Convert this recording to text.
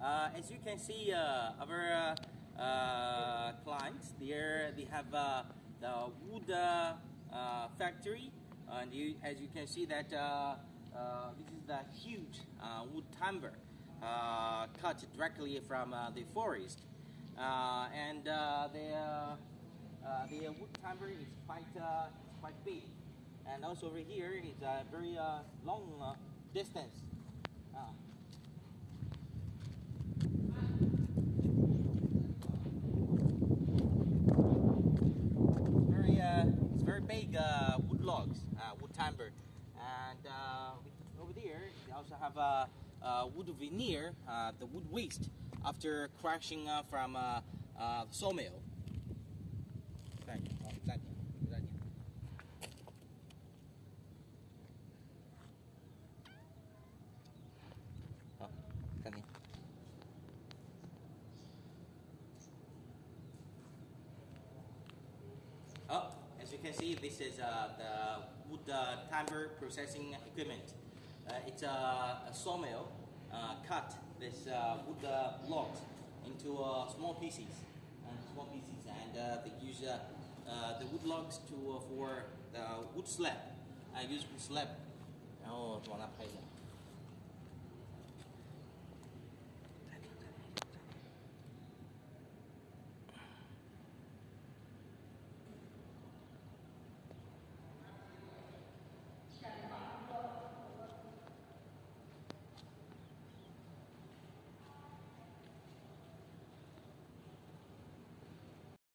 As you can see, our clients there, they have the wood factory, and as you can see that this is the huge wood timber cut directly from the forest, and the wood timber is quite big, and also over here it's a very long distance. It's very big wood logs, wood timber, and over there they also have wood veneer, the wood waste after crushing from sawmill. 好，暂停。Oh, as you can see, this is the wood timber processing equipment. It's a sawmill cut this wood logs into small pieces, and they use the wood logs for the wood slab. Use wood slab. 然后往那拍一下。